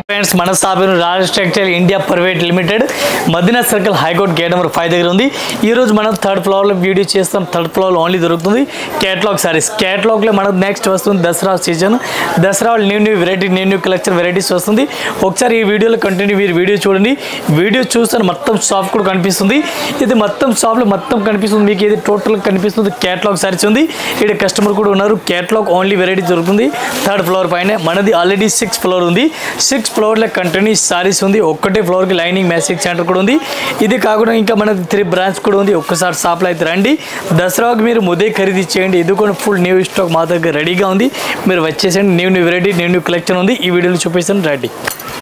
Friends మన స్థాపన Raj textile India private limited Madina circle high court gate number 5 దగ్గర ఉంది. ఈ రోజు మనం థర్డ్ ఫ్లోర్ లో వీడియో చేస్తాం. థర్డ్ ఫ్లోర్ లో ఓన్లీ దొరుకుతుంది కేటలాగ్ సారీస్. కేటలాగ్ లో మనకు నెక్స్ట్ వస్తుంది Dasara season. Dasara new variety new collection varieties వస్తుంది. ఒకసారి ఈ వీడియోలో కంటిన్యూ వీడియో చూడండి. వీడియో చూస్తే మొత్తం షాప్ కూడా కనిపిస్తుంది. ఇది మొత్తం షాప్ లో మొత్తం కనిపిస్తుంది. మీకు ఇది టోటల్ కనిపిస్తుంది. కేటలాగ్ సారీస్ ఉంది. ఇక్కడ కస్టమర్ కూడా ఉన్నారు. కేటలాగ్ ఓన్లీ వెరైటీ దొరుకుతుంది థర్డ్ ఫ్లోర్ పైన. మనది ఆల్రెడీ 6th ఫ్లోర్ ఉంది. 6th ఫ్లోర్ లో కంటిన్యూస్ సారీస్ ఉంది. ఒక్కటే ఫ్లోర్ కి లైనింగ్ మ్యాచింగ్ సెంటర్ కూడా ఉంది. ఇది కాకుండా ఇంకా మనది 3 బ్రాంచ్ కూడా ఉంది. ఒక్కసారి షాప్ లో అయితే రండి. దసరాకి మీరు ముదే ఖరీదు చేయండి. ఇది కూడా ఫుల్ న్యూ స్టాక్ మా దగ్గర రెడీగా ఉంది. మీరు వచ్చేసండి. న్యూ వెరైటీ న్యూ కలెక్షన్ ఉంది. ఈ వీడియోలో చూపిస్తాను రెడీ.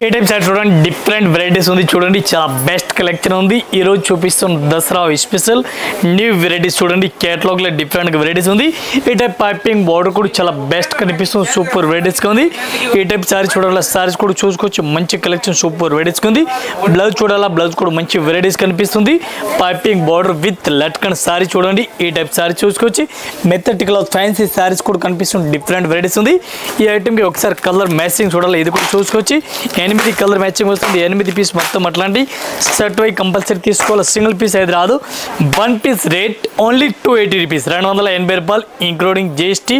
ఏ టైప్ సార్ చూడండి. డిఫరెంట్ వెరైటీస్ ఉంది. చూడండి చాలా బెస్ట్ కలెక్షన్ ఉంది. ఈ రోజు చూపిస్తున్న దసరా స్పెషల్ న్యూ వెరైటీస్ చూడండి. కేటలాగ్ లో డిఫరెంట్ వెరైటీస్ ఉంది. ఈ టైప్ పైపింగ్ బోర్డర్ కూడా చాలా బెస్ట్ కనిపిస్తుంది. సూపర్ వెరైటీస్ ఉంది. ఈ టైప్ సారీ చూడాలా. సారీస్ కూడా చూసుకోవచ్చు. మంచి కలెక్షన్ సూపర్ వెరైటీస్ ఉంది. బ్లౌజ్ చూడాలా. బ్లౌజ్ కూడా మంచి వెరైటీస్ కనిపిస్తుంది. Piping border with latkan sorry చూడండి. ఈ టైప్ సారీ చూసుకోవచ్చు. మెథడ్ క్లాత్ ఫ్యాన్సీ సారీస్ కూడా కనిపిస్తుంది. డిఫరెంట్ వెరైటీస్ ఉంది. ఈ ఐటమ్ కి ఒకసారి కలర్ మ్యాచింగ్ చూడాలి. ఇది కూడా చూసుకోవచ్చు. 8 కలర్ మ్యాచింగ్ వస్తుంది. 8 పీస్ మొత్తం అట్లాంటి సెట్ వై కంపల్సరీ తీసుకోవాలి. సింగిల్ పీస్ అయితే రాదు. 1 పీస్ రేట్ ఓన్లీ 280 రూపీస్, 280 రూపాయలు ఇంక్లూడింగ్ జిఎస్టీ.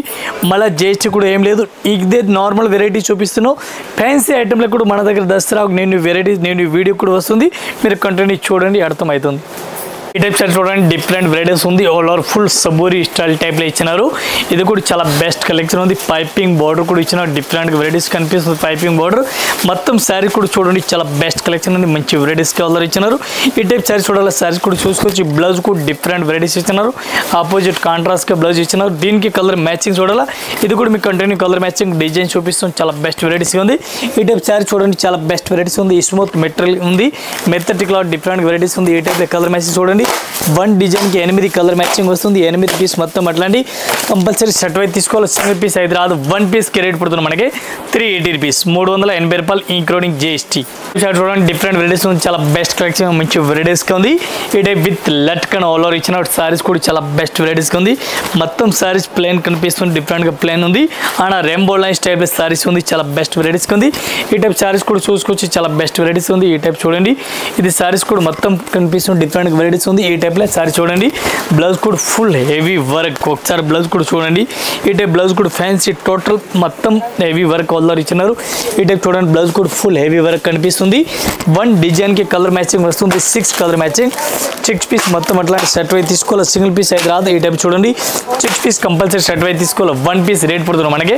మళ్ళీ జిఎస్టీ కూడా ఏం లేదు. ఇదే నార్మల్ వెరైటీ చూపిస్తున్నావు. ఫ్యాన్సీ ఐటమ్లో కూడా మన దగ్గర దసరా నేను వెరైటీస్ నేను వీడియో కూడా వస్తుంది. మీరు కంటిన్యూ చూడండి, అర్థమవుతుంది. ఈ టైప్ సారీ చూడండి. డిఫరెంట్ వెరైటీస్ ఉంది. ఆల్ ఓవర్ ఫుల్ సబూరి స్టైల్ టైప్లో ఇచ్చినారు. ఇది కూడా చాలా బెస్ట్ కలెక్షన్ ఉంది. పైపింగ్ బార్డర్ కూడా ఇచ్చినారు. డిఫరెంట్ వెరైటీస్ కనిపిస్తుంది. పైపింగ్ బార్డర్ మొత్తం శారీ కూడా చూడండి. చాలా బెస్ట్ కలెక్షన్ ఉంది. మంచి వెరైటీస్ కలర్ ఇచ్చినారు. ఈ టైప్ శారీ చూడాలి. శారీస్ కూడా చూసుకోవచ్చు. బ్లౌజ్ కూడా డిఫరెంట్ వెరైటీస్ ఇచ్చినారు. ఆపోజిట్ కాంట్రాస్ట్గా బ్లౌజ్ ఇచ్చినారు. దీనికి కలర్ మ్యాచింగ్ చూడాలా. ఇది కూడా మీకు కంటిన్యూ కలర్ మ్యాచింగ్ డిజైన్ చూపిస్తుంది. చాలా బెస్ట్ వెరైటీస్ ఉంది. ఈ టైప్ శారీ చూడండి. చాలా బెస్ట్ వెరైటీస్ ఉంది. స్మూత్ మెటీరియల్ ఉంది. మెథడ్ క్లాత్ డిఫరెంట్ వెరైటీస్ ఉంది. ఈ టైప్ కలర్ మ్యాచింగ్ చూడండి. 1 డిజైన్కి 8 కలర్ మ్యాచింగ్ వస్తుంది. 8 పీస్ మొత్తం అట్లాంటి కంపల్సరీ సెట్ అయితే తీసుకోవాలి. సింగిల్ పీస్ అయితే రాదు. 1 పీస్కి రేట్ పడుతుంది మనకి 380 రూపీస్, 380 రూపాయలు ఇంక్లూడింగ్ జిఎస్టీ. చూడండి డిఫరెంట్ వెరైటీస్ ఉంది. చాలా బెస్ట్ కలెక్షన్ మంచి వెరైటీస్గా ఉంది. ఈ type with latkan all over ఇచ్చిన సారీస్ కూడా చాలా బెస్ట్ వెరైటీస్గా ఉంది. మొత్తం సారీస్ ప్లేన్ కనిపిస్తుంది. డిఫరెంట్గా ప్లేన్ ఉంది. And rainbow lines type saris ఉంది. చాలా బెస్ట్ వెరైటీస్గా ఉంది. ఈ టైప్ సారీస్ కూడా చూసుకోవచ్చు. చాలా బెస్ట్ వెరైటీస్ ఉంది. ఈ టైప్ చూడండి. ఇది సారీస్ కూడా మొత్తం కనిపిస్తుంది. డిఫరెంట్ వెరైటీస్ ఉంది. ఈ టైప్ సారీ చూడండి. బ్లౌజ్ కూడా ఫుల్ హెవీ వర్క్. ఒకసారి బ్లౌజ్ కూడా చూడండి. ఈ టైప్ బ్లౌజ్ కూడా ఫ్యాన్సీ టోటల్ మొత్తం హెవీ వర్క్ ఆల్రెడీ ఇచ్చినారు. ఈ టైప్ చూడండి. బ్లౌజ్ కూడా ఫుల్ హెవీ వర్క్ కనిపిస్తుంది. 1 డిజైన్కి కలర్ మ్యాచింగ్ వస్తుంది. 6 కలర్ మ్యాచింగ్. 6 పీస్ మొత్తం అట్లాంటి సెట్ వై తీసుకోవాలి. సింగిల్ పీస్ అయితే రాదు. ఈ టైప్ చూడండి. 6 పీస్ కంపల్సరీ సెట్ వై తీసుకోవాలి. 1 పీస్ రేట్ పడుతుంది మనకి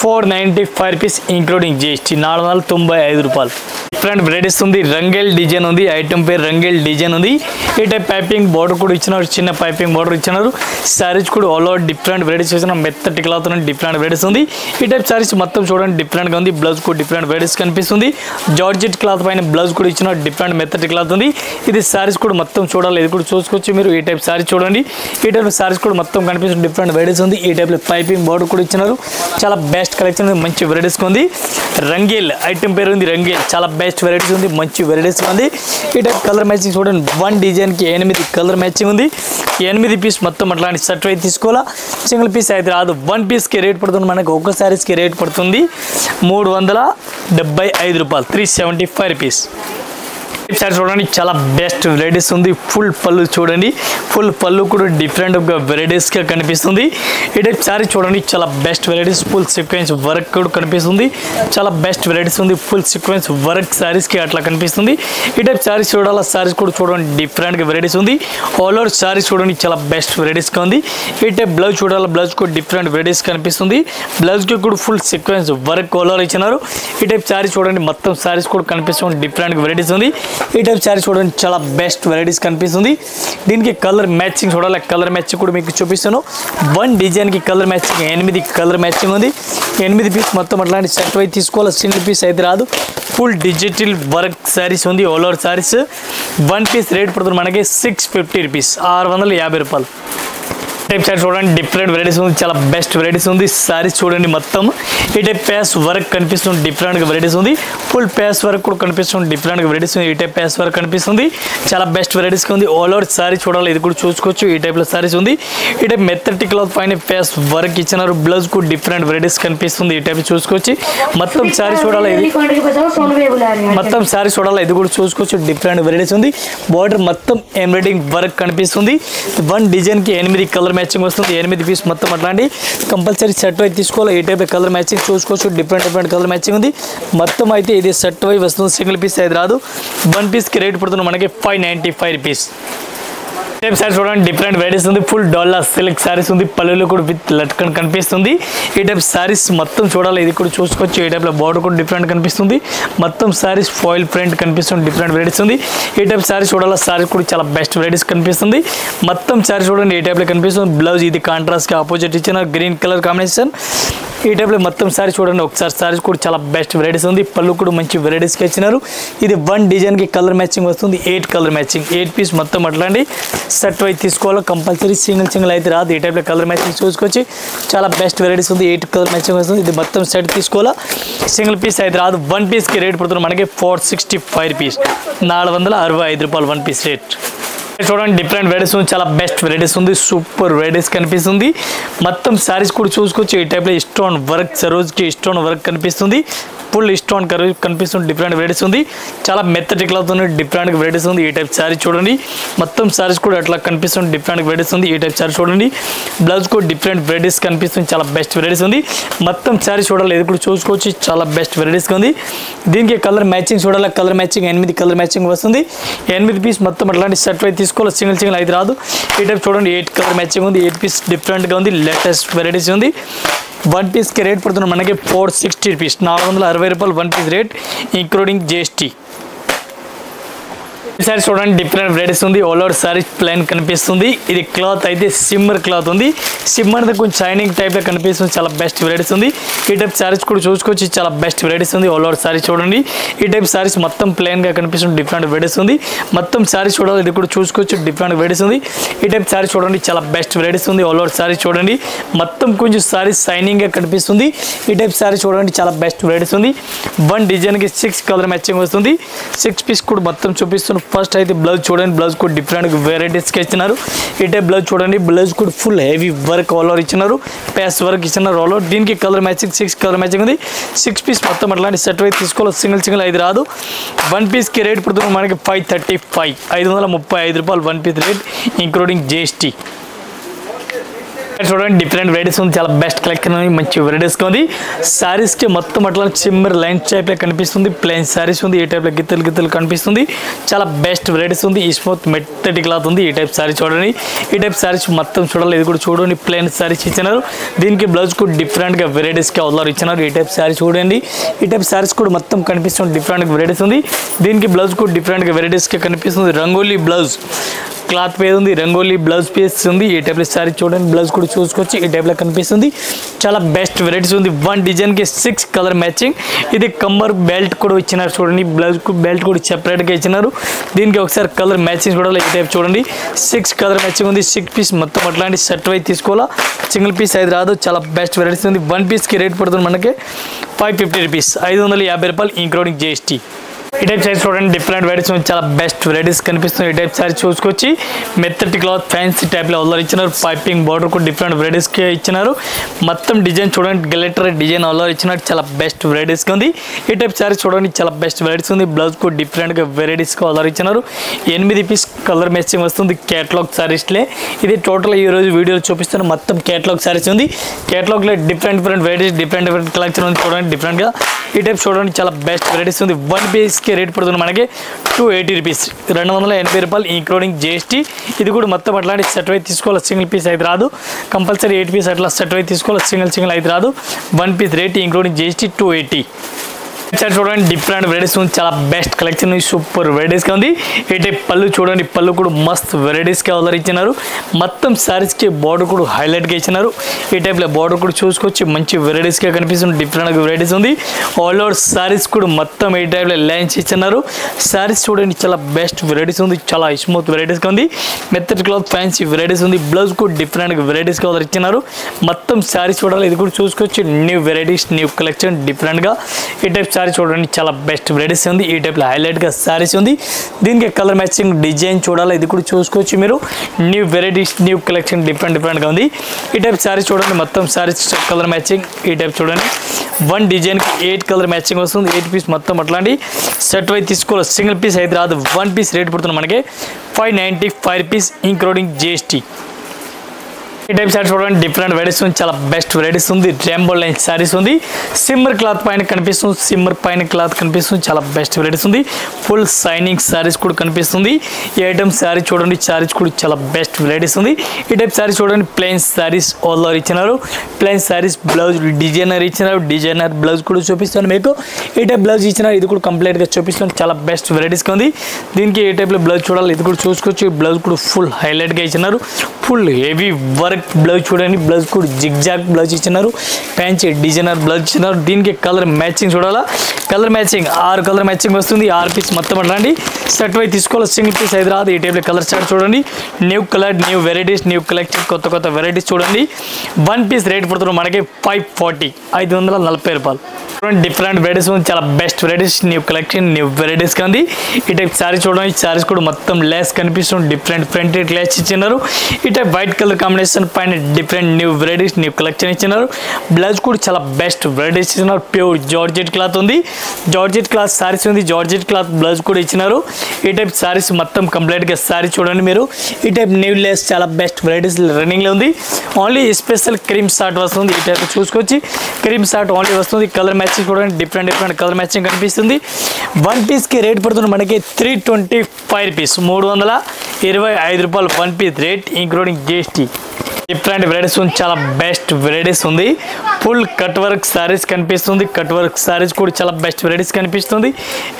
495 రూపీస్ ఇంక్లూడింగ్ జిఎస్టీ, 495 రూపాయలు. డిఫరెంట్ వెరైటీస్ ఉంది. రంగేల్ డిజైన్ ఉంది. ఐటమ్ పేరు రంగేల్ డిజైన్ ఉంది. ఈ టైప్ పైపింగ్ బార్డర్ కూడా ఇచ్చినారు. చిన్న పైపింగ్ బార్డర్ ఇచ్చినారు. సారీస్ కూడా ఆల్ ఓవర్ డిఫరెంట్ వెరైటీస్ ఇచ్చిన మెత్తటి క్లాత్ డిఫరెంట్ వెరైటీస్ ఉంది. ఈ టైప్ సారీస్ మొత్తం చూడండి డిఫరెంట్గా ఉంది. బ్లౌజ్ కూడా డిఫరెంట్ వెరైటీస్ కనిపిస్తుంది. జార్జెట్ క్లాత్ పైన బ్లౌజ్ కూడా ఇచ్చిన డిఫరెంట్ మెత్తటి క్లాత్ ఉంది. ఇది సారీస్ కూడా మొత్తం చూడాలి. ఇది కూడా చూసుకోవచ్చు మీరు. ఈ టైప్ సారీ చూడండి. ఈ టైప్ సారీస్ కూడా మొత్తం కనిపిస్తుంది. డిఫరెంట్ వెరైటీస్ ఉంది. ఈ టైప్లో పైపింగ్ బార్డర్ కూడా ఇచ్చినారు. చాలా బెస్ట్ కలెక్షన్ ఉంది. మంచి వెరైటీస్ ఉంది. రంగేల్ ఐటమ్ పేరు ఉంది. రంగేల్ చాలా బెస్ట్ వెరైటీస్ ఉంది. మంచి వెరైటీస్ ఉంది. ఈ టైప్ కలర్ మ్యాచింగ్ చూడండి. 1 డిజైన్కి 8 కలర్ మ్యాచింగ్ ఉంది. 8 పీస్ మొత్తం అట్లాంటి సెట్ అయితే తీసుకోవాలా. సింగిల్ పీస్ అయితే రాదు. 1 పీస్కి రేట్ పడుతుంది మనకు. ఒక సారీస్కి రేట్ పడుతుంది 375 రూపాయలు, 375 రూపీస్. సారీ చూడండి. చాలా బెస్ట్ వెరైటీస్ ఉంది. ఫుల్ పళ్ళు చూడండి. ఫుల్ పళ్ళు కూడా డిఫరెంట్ వెరైటీస్గా కనిపిస్తుంది. ఈ టైప్ సారీ చూడండి. చాలా best varieties. Full sequence work కూడా కనిపిస్తుంది. చాలా బెస్ట్ వెరైటీస్ ఉంది. ఫుల్ సీక్వెన్స్ వర్క్ సారీస్కి అట్లా కనిపిస్తుంది. ఈ టైప్ సారీస్ చూడాలి. సారీస్ కూడా చూడండి. డిఫరెంట్గా వెరైటీస్ ఉంది. ఆల్ ఓవర్ సారీస్ చూడండి. చాలా బెస్ట్ వెరైటీస్గా ఉంది. ఈ టైప్ బ్లౌజ్ చూడాలి. బ్లౌజ్ కూడా డిఫరెంట్ వెరైటీస్ కనిపిస్తుంది. బ్లౌజ్కి కూడా full sequence work all over ఇచ్చినారు. ఈ టైప్ సారీ చూడండి. మొత్తం సారీస్ కూడా కనిపిస్తుంది. డిఫరెంట్ వెరైటీస్ ఉంది. ఈ టైప్ సారీ చూడండి. చాలా బెస్ట్ వెరైటీస్ కనిపిస్తుంది. దీనికి కలర్ మ్యాచింగ్ చూడాలి. కలర్ మ్యాచింగ్ కూడా మీకు చూపిస్తాను. 1 డిజైన్కి కలర్ మ్యాచింగ్ 8 కలర్ మ్యాచింగ్ ఉంది. 8 పీస్ మొత్తం అట్లాంటి సెట్ వై తీసుకోవాలి. సింగిల్ పీస్ అయితే రాదు. ఫుల్ డిజిటల్ వర్క్ సారీస్ ఉంది. All over saris 1 piece rate పడుతుంది మనకి 650 రూపీస్, 650 రూపాయలు. టైప్ సారీ చూడండి డిఫరెంట్ వెరైటీస్ ఉంది, చాలా బెస్ట్ వెరైటీస్ ఉంది. సారీస్ చూడండి మొత్తం ఈ టైప్ ప్యాస్ వర్క్ కనిపిస్తుంది, డిఫరెంట్గా వెరైటీస్ ఉంది. ఫుల్ ప్యాస్ వర్క్ కూడా కనిపిస్తుంది, డిఫరెంట్గా వెరైటీస్ ఉంది. ఈ టైప్ ప్యాస్ వర్క్ కనిపిస్తుంది, చాలా బెస్ట్ వెరైటీస్గా ఉంది. ఆల్ ఓవర్ సారీ చూడాలి, ఇది కూడా చూసుకోవచ్చు. ఈ టైప్లో సారీస్ ఉంది. ఈ టైప్ మెత్తటి క్లాత్ పైన ప్యాస్ వర్క్ ఇచ్చినారు. బ్లౌజ్ కూడా డిఫరెంట్ వెరైటీస్ కనిపిస్తుంది, ఈ టైప్ చూసుకోవచ్చు. మొత్తం సారీ చూడాలి, ఇది మొత్తం సారీ చూడాలి, ఇది కూడా చూసుకోవచ్చు. డిఫరెంట్ వెరైటీస్ ఉంది. బార్డర్ మొత్తం ఎంబ్రాయిడింగ్ వర్క్ కనిపిస్తుంది. వన్ డిజైన్కి 8 కలర్ మ్యాచింగ్ వస్తుంది. 8 పీస్ మొత్తం అట్లాంటి కంపల్సరీ సెట్ వైజ్ తీసుకోవాలి. ఈ టైప్ కలర్ మ్యాచింగ్ చూసుకోవచ్చు. డిఫరెంట్ కలర్ మ్యాచింగ్ ఉంది. మొత్తం అయితే ఇది సెట్ వైజ్ వస్తుంది, సింగిల్ పీస్ అయితే రాదు. వన్ పీస్కి రేట్ పడుతుంది మనకి 595 రూపీస్. టైప్ సారీస్ చూడండి డిఫరెంట్ వెరైటీస్ ఉంది. ఫుల్ డాలర్ సిల్క్ సారీస్ ఉంది, పళ్ళులో కూడా విత్ లట్కన్ కనిపిస్తుంది. ఈ టైప్ సారీస్ మొత్తం చూడాలి, ఇది కూడా చూసుకోవచ్చు. ఈ టైప్లో బార్డర్ కూడా డిఫరెంట్ కనిపిస్తుంది. మొత్తం సారీస్ ఫాయిల్ ప్రింట్ కనిపిస్తుంది, డిఫరెంట్ వెరైటీస్ ఉంది. ఈ టైప్ సారీస్ చూడాలి, సారీస్ కూడా చాలా బెస్ట్ వెరైటీస్ కనిపిస్తుంది. మొత్తం సారీ చూడండి ఈ టైప్లో కనిపిస్తుంది. బ్లౌజ్ ఇది కాంట్రాస్ట్గా ఆపోజిట్ ఇచ్చిన గ్రీన్ కలర్ కాంబినేషన్. ఈ టైప్లో మొత్తం సారీ చూడండి ఒకసారి. సారీస్ కూడా చాలా బెస్ట్ వెరైటీస్ ఉంది. పళ్ళు కూడా మంచి వెరైటీస్కి ఇచ్చినారు. ఇది వన్ డిజైన్కి కలర్ మ్యాచింగ్ వస్తుంది. 8 కలర్ మ్యాచింగ్, 8 పీస్ మొత్తం అట్లాంటి సెట్ వైజ్ తీసుకోవాలి. కంపల్సరీ సింగిల్ అయితే రాదు. ఈ టైప్లో కలర్ మ్యాచింగ్ చూసుకొచ్చి చాలా బెస్ట్ వెరైటీస్ ఉంది. 8 కలర్ మ్యాచింగ్ వస్తుంది. ఇది మొత్తం సెట్ తీసుకోవాలా, సింగిల్ పీస్ అయితే రాదు. వన్ పీస్కి రేట్ పడుతుంది మనకి 465 రూపీస్, 465 రూపాయలు వన్ పీస్ రేట్. చూడండి డిఫరెంట్ వెరైటీస్ ఉంది, చాలా బెస్ట్ వెరైటీస్ ఉంది. సూపర్ వెరైటీస్ కనిపిస్తుంది. మొత్తం సారీస్ కూడా చూసుకోవచ్చు. ఈ టైప్లో స్టోన్ వర్క్, సరోజ్కి స్టోన్ వర్క్ కనిపిస్తుంది. ఫుల్ స్టోన్ కనిపిస్తుంది. డిఫరెంట్ వెరైటీస్ ఉంది, చాలా మెత్తటి క్లాత్ ఉంది. డిఫరెంట్ వెరైటీస్ ఉంది. ఈ టైప్ సారీ చూడండి, మొత్తం సారీస్ కూడా అట్లా కనిపిస్తుంది. డిఫరెంట్ వెరైటీస్ ఉంది. ఈ టైప్ సారీ చూడండి, బ్లౌజ్ కూడా డిఫరెంట్ వెరైటీస్ కనిపిస్తుంది. చాలా బెస్ట్ వెరైటీస్ ఉంది. మొత్తం సారీ చూడాలి, ఇది కూడా చూసుకోవచ్చు. చాలా బెస్ట్ వెరైటీస్గా ఉంది. దీనికి కలర్ మ్యాచింగ్ చూడాలి, కలర్ మ్యాచింగ్ 8 కలర్ మ్యాచింగ్ వస్తుంది. 8 పీస్ మొత్తం అట్లాంటి సెట్ వైజ్ తీసుకోవాలి, సింగిల్ అయితే రాదు. ఈ టైప్ చూడండి 8 కలర్ మ్యాచింగ్ ఉంది. 8 పీస్ డిఫరెంట్గా ఉంది, లేటెస్ట్ వెరైటీస్ ఉంది. వన్ పీస్కి రేట్ పడుతుంది మనకి 460 రూపీస్, 460 రూపాయలు one piece rate including GST. Sari చూడండి డిఫరెంట్ వెరైటీస్ ఉంది. ఆల్ ఓవర్ సారీ ప్లెయిన్ కనిపిస్తుంది. ఇది క్లాత్ అయితే సిమ్మర్ క్లాత్ ఉంది. సిమ్మర్ అనేది కొంచెం షైనింగ్ టైప్లో కనిపిస్తుంది. చాలా బెస్ట్ వెరైటీస్ ఉంది. ఈ టైప్ సారీస్ కూడా చూసుకోవచ్చు. చాలా బెస్ట్ వెరైటీస్ ఉంది. ఆల్ ఓవర్ సారీ చూడండి, ఈ టైప్ సారీస్ మొత్తం ప్లెయిన్గా కనిపిస్తుంది. డిఫరెంట్ వెరైటీస్ ఉంది. మొత్తం సారీస్ చూడాలి, ఇది కూడా చూసుకోవచ్చు. డిఫరెంట్ వెరైటీస్ ఉంది. ఈ టైప్ సారీ చూడండి, చాలా బెస్ట్ వెరైటీస్ ఉంది. ఆల్ ఓవర్ సారీ చూడండి, మొత్తం కొంచెం సారీస్ షైనింగ్గా కనిపిస్తుంది. ఈ టైప్ సారీ చూడండి, చాలా బెస్ట్ వెరైటీస్ ఉంది. వన్ డిజైన్కి 6 కలర్ మ్యాచింగ్ వస్తుంది. 6 పీస్ కూడా మొత్తం చూపిస్తుంది. ఫస్ట్ అయితే బ్లౌజ్ చూడండి, బ్లౌజ్ కూడా డిఫరెంట్ వెరైటీస్కి ఇచ్చినారు. ఈ టైప్ బ్లౌజ్ చూడండి, బ్లౌజ్ కూడా full heavy work all over ఇచ్చినారు. ప్యాస్ వర్క్ ఇచ్చినారు ఆల్ ఓవర్. దీనికి కలర్ మ్యాచింగ్ 6 కలర్ మ్యాచింగ్ ఉంది. 6 పీస్ మొత్తం అట్లాంటి సెట్ వైజ్ తీసుకోవాలి, సింగిల్ అయితే రాదు. వన్ పీస్కి రేట్ పడుతుంది మనకి 535, 535 రూపాయలు one piece rate including GST. చూడండి డిఫరెంట్ వెరైటీస్ ఉంది. చాలా బెస్ట్ కలెక్షన్ ఉంది, మంచి వెరైటీస్గా ఉంది. సారీస్కి మొత్తం అట్లా సిమ్మర్ లైన్ టైప్లో కనిపిస్తుంది. ప్లెయిన్ సారీస్ ఉంది. ఈ టైప్లో గిత్తలు కనిపిస్తుంది. చాలా బెస్ట్ వెరైటీస్ ఉంది. ఈ స్మూత్ మెత్తటి క్లాత్ ఉంది. ఈ టైప్ సారీ చూడండి, ఈ టైప్ సారీస్ మొత్తం చూడాలి, ఇది కూడా చూడండి. ప్లెయిన్ సారీస్ ఇచ్చినారు. దీనికి బ్లౌజ్ కూడా డిఫరెంట్గా వెరైటీస్గా ఆల్రెడీ ఇచ్చినారు. ఈ టైప్ సారీ చూడండి, ఈ టైప్ సారీస్ కూడా మొత్తం కనిపిస్తుంది. డిఫరెంట్ వెరైటీస్ ఉంది. దీనికి బ్లౌజ్ కూడా డిఫరెంట్గా వెరైటీస్గా కనిపిస్తుంది. రంగోలీ బ్లౌజ్ క్లాత్ పేరు ఉంది. రంగోలీ బ్లౌజ్ పీస్ ఉంది. ఈ టైప్లో సారీ చూడండి, బ్లౌజ్ కూడా చూసుకోవచ్చు. ఈ టైప్లో కనిపిస్తుంది. చాలా బెస్ట్ వెరైటీస్ ఉంది. వన్ డిజైన్కి 6 కలర్ మ్యాచింగ్. ఇది కమ్మర్ బెల్ట్ కూడా ఇచ్చినారు చూడండి. బ్లౌజ్ బెల్ట్ కూడా సెపరేట్గా ఇచ్చినారు. దీనికి ఒకసారి కలర్ మ్యాచింగ్ చూడాలి. ఈ టైప్ చూడండి, 6 కలర్ మ్యాచింగ్ ఉంది. 6 పీస్ మొత్తం అట్లాంటి సెట్ వైజ్ తీసుకోవాలా, సింగిల్ పీస్ అయితే రాదు. చాలా బెస్ట్ వెరైటీస్ ఉంది. వన్ పీస్కి రేట్ పడుతుంది మనకి 550 రూపీస్, 550 రూపాయలు ఇంక్లూడింగ్ GST. ఈ టైప్ సారీ చూడండి, డిఫరెంట్ వెరైటీస్ చాలా బెస్ట్ వెరైటీస్ కనిపిస్తుంది. ఈ టైప్ సారీ చూసుకొచ్చి మెత్తటి క్లాత్ ఫ్యాన్సీ టైప్లో ఆల్రెడీ ఇచ్చినారు. పైపింగ్ బార్డర్ కూడా డిఫరెంట్ వెరైటీస్కి ఇచ్చినారు. మొత్తం డిజైన్ చూడండి, గ్లిటర్ డిజైన్ ఆల్రెడీ ఇచ్చినారు. చాలా బెస్ట్ వెరైటీస్గా ఉంది. ఈ టైప్ సారీ చూడండి, చాలా బెస్ట్ వెరైటీస్ ఉంది. బ్లౌజ్ కూడా డిఫరెంట్గా వెరైటీస్గా ఆల్రెడీ ఇచ్చినారు. 8 పీస్ కలర్ మ్యాచింగ్ వస్తుంది. కేటలాగ్ సారీస్లే ఇది టోటల్ ఈ రోజు వీడియోలో చూపిస్తాను. మొత్తం కేటలాగ్ సారీస్ ఉంది. కేటలాగ్లో డిఫరెంట్ వెరైటీస్, డిఫరెంట్ కలెక్షన్ ఉంది చూడండి డిఫరెంట్గా. ఈ టైప్ చూడండి, చాలా బెస్ట్ వెరైటీస్ ఉంది. వన్ పీస్కి రేట్ పడుతుంది మనకి 280 రూపీస్, 280 రూపాయలు ఇంక్లూడింగ్ GST. ఇది కూడా మొత్తం అట్లాంటి సెట్ వైజ్ తీసుకోవాలి, సింగిల్ పీస్ అయితే రాదు. కంపల్సరీ 8 పీస్ అట్లా సెట్ వైజ్ తీసుకోవాలి, సింగిల్ అయితే రాదు. One piece rate including GST 280. చూడండి డిఫరెంట్ వెరైటీస్ ఉంది, చాలా బెస్ట్ కలెక్షన్ సూపర్ వెరైటీస్ గా ఉంది. ఈ టైప్ పళ్ళు చూడండి, పళ్ళు కూడా మస్త్ వెరైటీస్ గా ఆర్డర్ ఇచ్చినారు. మొత్తం సారీస్ కి బార్డర్ కూడా హైలైట్ గా ఇచ్చినారు. ఈ టైప్ లో బార్డర్ కూడా చూసుకోవచ్చు, మంచి వెరైటీస్ గా కనిపిస్తుంది. డిఫరెంట్ వెరైటీస్ ఉంది. ఆల్ ఓవర్ సారీస్ కూడా మొత్తం ఈ టైప్ లో లైన్స్ ఇచ్చినారు. సారీస్ చూడండి చాలా బెస్ట్ వెరైటీస్ ఉంది, చాలా స్మూత్ వెరైటీస్ గా ఉంది. మెత్తటి క్లాత్ ఫ్యాన్సీ వెరైటీస్ ఉంది. బ్లౌజ్ కూడా డిఫరెంట్ వెరైటీస్ గా ఆర్డర్ ఇచ్చినారు. మొత్తం సారీస్ చూడాలి, ఇది కూడా చూసుకోవచ్చు. New varieties, new collection different గా. ఈ టైప్ సారీ చూడండి చాలా బెస్ట్ వెరైటీస్ ఉంది. ఈ టైప్ లో హైలైట్ గా సారీస్ ఉంది. దీనికి కలర్ మ్యాచింగ్ డిజైన్ చూడాలి, ఇది కూడా చూసుకోవచ్చు మీరు. New varieties, new collection different గా ఉంది. ఈ టైప్ సారీస్ చూడండి, మొత్తం సారీస్ కలర్ మ్యాచింగ్. ఈ టైప్ చూడండి 1 డిజైన్ కి 8 కలర్ మ్యాచింగ్ వస్తుంది. 8 పీస్ మొత్తం అట్లాంటి సెట్ వైజ్ తీసుకోవాలి. సింగిల్ పీస్ అయితే రాదు. 1 పీస్ రేట్ పడుతుంది మనకి 595 రూపీస్ ఇంక్లూడింగ్ GST. ఈ టైప్ సారీస్ చూడండి డిఫరెంట్ వెరైటీస్ ఉంది, చాలా బెస్ట్ వెరైటీస్ ఉంది. రెయిన్బో లైన్ సారీస్ ఉంది. సిమ్మర్ క్లాత్ పైన కనిపిస్తుంది, సిమ్మర్ పైన క్లాత్ కనిపిస్తుంది. చాలా బెస్ట్ వెరైటీస్ ఉంది. ఫుల్ సైనింగ్ సారీస్ కూడా కనిపిస్తుంది. ఈ ఐటమ్ సారీ చూడండి, సారీస్ కూడా చాలా బెస్ట్ వెరైటీస్ ఉంది. ఈ టైప్ సారీస్ చూడండి ప్లెయిన్ సారీస్ ఆల్ ఓవర్ ఇచ్చినారు. ప్లెయిన్ సారీస్ బ్లౌజ్ డిజైనర్ ఇచ్చినారు. డిజైనర్ బ్లౌజ్ కూడా చూపిస్తాను మీకు. ఈ టైప్ బ్లౌజ్ ఇచ్చినారు, ఇది కూడా కంప్లీట్ గా చూపిస్తాను. చాలా బెస్ట్ వెరైటీస్ ఉంది. దీనికి ఏ టైప్ లో బ్లౌజ్ చూడాలి, ఇది కూడా చూసుకోవచ్చు. బ్లౌజ్ కూడా ఫుల్ హైలైట్ గా ఇచ్చినారు. ఫుల్ హెవీ వర్క్ బ్లౌజ్ చూడండి. బ్లౌజ్ కూడా జిగ్జాగ్ బ్లౌజ్ ఇచ్చినారు. ఫ్యాన్సీ డిజైనర్ బ్లౌజ్ ఇచ్చినారు. దీనికి కలర్ మ్యాచింగ్ చూడాలా, కలర్ మ్యాచింగ్ 6 కలర్ మ్యాచింగ్ వస్తుంది. 6 పీస్ మొత్తం అట్లాంటి సెట్ వై తీసుకోవాలి. సింగిల్ పీస్ అయితే రాదు. ఈ టైప్లో కలర్ చార్ట్ చూడండి. New colour, new varieties, new collection, కొత్త వెరైటీస్ చూడండి. 1 పీస్ రేట్ పడుతున్నారు మనకి 540, 540 రూపాయలు. డిఫరెంట్ వెరైటీస్ ఉంది, చాలా best varieties, new collection, new varieties కంది. ఈ టైప్ సారీ చూడండి, సారీస్ కూడా మొత్తం లెస్ కనిపిస్తుంది. డిఫరెంట్ ప్రింటెడ్ లెస్ ఇచ్చినారు. ఈ టైప్ వైట్ కలర్ కాంబినేషన్ పైన different new varieties, new collection ఇచ్చినారు. బ్లౌజ్ కూడా చాలా బెస్ట్ వెరైటీస్ ఇచ్చినారు. ప్యూర్ జార్జెట్ క్లాత్ ఉంది. జార్జెట్ క్లాత్ సారీస్ ఉంది. జార్జెట్ క్లాత్ బ్లౌజ్ కూడా ఇచ్చినారు. ఈ టైప్ సారీస్ మొత్తం కంప్లీట్ గా సారీ చూడండి మీరు. ఈ టైప్ న్యూ లెస్ చాలా బెస్ట్ వెరైటీస్ రన్నింగ్ లో ఉంది. ఓన్లీ స్పెషల్ క్రీమ్ షార్ట్ వస్తుంది. ఈ టైప్ చూసుకోవచ్చు. క్రీమ్ షార్ట్ ఓన్లీ వస్తుంది. కలర్ మ్యాచింగ్ చూడండి, డిఫరెంట్ కలర్ మ్యాచింగ్ కనిపిస్తుంది. 1 పీస్ కి రేట్ పడుతుంది మనకి 325 రూపీస్, 325 రూపాయలు 1 piece rate including GST. Different varieties ఉంది, చాలా బెస్ట్ వెరైటీస్ ఉంది. ఫుల్ కట్ వర్క్ సారీస్ కనిపిస్తుంది. కట్ వర్క్ సారీస్ కూడా చాలా బెస్ట్ వెరైటీస్ కనిపిస్తుంది.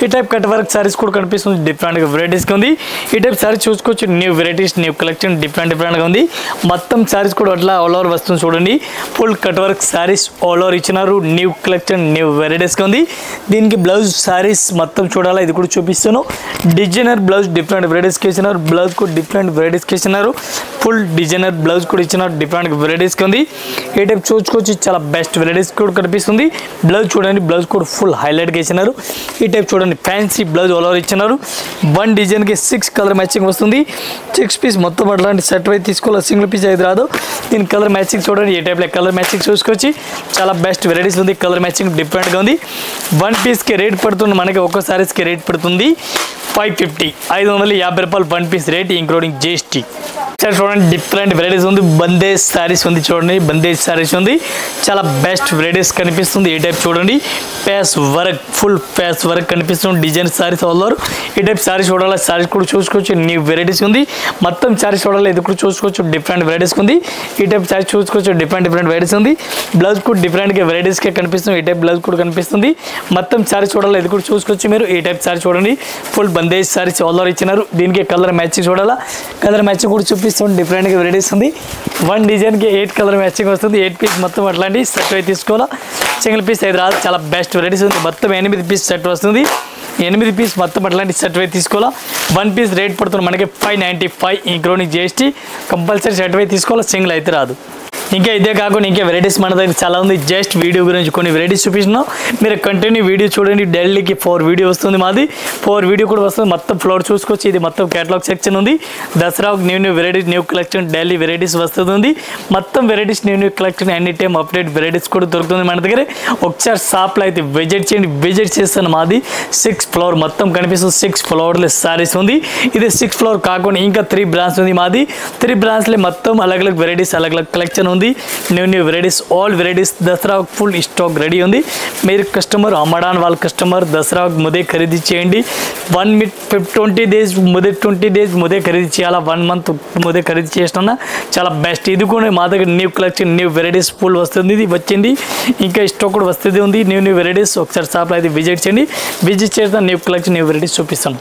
ఈ టైప్ కట్ వర్క్ సారీస్ కూడా కనిపిస్తుంది. డిఫరెంట్ వెరైటీస్ ఉంది. ఈ టైప్ సారీస్ చూసుకోవచ్చు. New varieties, new collection different గా ఉంది. మొత్తం సారీస్ కూడా అట్లా ఆల్ ఓవర్ వస్తుంది చూడండి. Full cut work saris all over ఇచ్చినారు. న్యూ కలెక్షన్, న్యూ వెరైటీస్ ఉంది. దీనికి బ్లౌజ్ సారీస్ మొత్తం చూడాలా, ఇది కూడా చూపిస్తాను. డిజైనర్ బ్లౌజ్ డిఫరెంట్ వెరైటీస్ కి ఇచ్చినారు. బ్లౌజ్ కూడా డిఫరెంట్ వెరైటీస్ కి ఇచ్చినారు. ఫుల్ డిజైనర్ బ్లౌజ్ కూడా డిఫరెంట్ వెరైటీస్ ఉంది. ఏ టైప్ చూసుకోవచ్చు. చాలా బెస్ట్ వెరైటీస్ కూడా కనిపిస్తుంది. బ్లౌజ్ చూడండి, బ్లౌజ్ కూడా ఫుల్ హైలైట్ గా ఇచ్చినారు. ఈ టైప్ చూడండి ఫ్యాన్సీ బ్లౌజ్ ఆల్ ఓవర్ ఇచ్చినారు. 1 డిజైన్ కి 6 కలర్ మ్యాచింగ్ వస్తుంది. 6 పీస్ మొత్తం అట్లాంటి సెట్ అయితే తీసుకోవాలి. సింగిల్ పీస్ అయితే రాదు. దీని కలర్ మ్యాచింగ్ చూడండి. ఏ టైప్ లో కలర్ మ్యాచింగ్ చూసుకోవచ్చు. చాలా బెస్ట్ వెరైటీస్ ఉంది. కలర్ మ్యాచింగ్ డిఫరెంట్ గా ఉంది. 1 పీస్ కి రేట్ పడుతుంది మనకి, ఒక్క సారీస్ కి రేట్ పడుతుంది 550, 550 రూపాయలు 1 పీస్ రేట్ ఇంక్లూడింగ్ GST. చూడండి డిఫరెంట్ వెరైటీస్ ఉంది. బందేజ్ సారీస్ ఉంది చూడండి. బందేజ్ సారీస్ ఉంది. చాలా బెస్ట్ వెరైటీస్ కనిపిస్తుంది. ఈ టైప్ చూడండి. ప్యాస్ వర్క్, ఫుల్ ప్యాస్ వర్క్ కనిపిస్తుంది. Design saris all over. ఈ టైప్ సారీస్ చూడాలి. సారీస్ కూడా చూసుకోవచ్చు. న్యూ వెరైటీస్ ఉంది. మొత్తం సారీస్ చూడాలి, ఇది కూడా చూసుకోవచ్చు. డిఫరెంట్ వెరైటీస్ ఉంది. ఈ టైప్ సారీస్ చూసుకోవచ్చు. డిఫరెంట్ వెరైటీస్ ఉంది. బ్లౌజ్ కూడా డిఫరెంట్ గా వెరైటీస్ గా కనిపిస్తుంది. ఈ టైప్ బ్లౌజ్ కూడా కనిపిస్తుంది. మొత్తం సారీస్ చూడాలి, ఇది కూడా చూసుకోవచ్చు మీరు. ఈ టైప్ సారీ చూడండి. Full bandhej saris all over ఇచ్చినారు. దీనికి కలర్ మ్యాచింగ్ చూడాలా, కలర్ మ్యాచింగ్ కూడా చూపిస్తుంది. డిఫరెంట్ గా వెరైటీస్ ఉంది. 1 డిజైన్ కి 8 కలర్ మ్యాచింగ్ వస్తుంది. 8 పీస్ మొత్తం అట్లాంటి సెట్ అయితే తీసుకోవాలా. సింగిల్ పీస్ అయితే రాదు. చాలా బెస్ట్ వెరైటీస్ ఉంది. మొత్తం 8 పీస్ సెట్ వస్తుంది. 8 పీస్ మొత్తం అట్లాంటి సెట్ అయితే తీసుకోవాలా. 1 పీస్ రేట్ పడుతుంది మనకి 595 ఇంక్లూడింగ్ GST. కంపల్సరీ సెట్ అయితే తీసుకోవాలా. సింగిల్ అయితే రాదు. ఇంకా ఇదే కాకుండా ఇంకా వెరైటీస్ మన దగ్గర చాలా ఉంది. జస్ట్ వీడియో గురించి కొన్ని వెరైటీస్ చూపిస్తున్నాం. మీరు కంటిన్యూ వీడియో చూడండి. డైలీకి 4 వీడియో వస్తుంది మాది. 4 వీడియో కూడా వస్తుంది. మొత్తం ఫ్లోర్ చూసుకోవచ్చు. ఇది మొత్తం కేటలాగ్ సెక్షన్ ఉంది. Dasara new varieties, new collection, daily varieties వస్తుంది. మొత్తం varieties, new collection, any time update varieties కూడా దొరుకుతుంది మన దగ్గర. ఒకసారి షాప్లో అయితే విజిట్ చేయండి. విజిట్ చేస్తాను. మాది 6th ఫ్లోర్ మొత్తం కనిపిస్తుంది. 6th ఫ్లోర్లో సారీస్ ఉంది. ఇది 6th ఫ్లోర్ కాకుండా ఇంకా 3 బ్రాంచ్ ఉంది మాది. 3 బ్రాంచ్లో మొత్తం అలగ్ వెరైటీస్, అలగ్ కలెక్షన్ ఉంది. ఉంది. New varieties, all varieties Dasara full stock ready ఉంది. మీరు కస్టమర్ అమ్మడానికి వాళ్ళ కస్టమర్ దసరా ముందే ఖరీదు చేయండి. 20 days ముందే ఖరీదు చేయాలా, 1 month ముందే ఖరీదు చేసినా చాలా బెస్ట్. ఇది కూడా మా దగ్గర new collection, new varieties full వస్తుంది, ఇది వచ్చింది. ఇంకా స్టాక్ కూడా వస్తుంది ఉంది. న్యూ వెరైటీస్ ఒకసారి షాప్లో అయితే విజిట్ చేయండి. విజిట్ చేసిన న్యూ కలెక్షన్, న్యూ వెరైటీస్ చూపిస్తాను.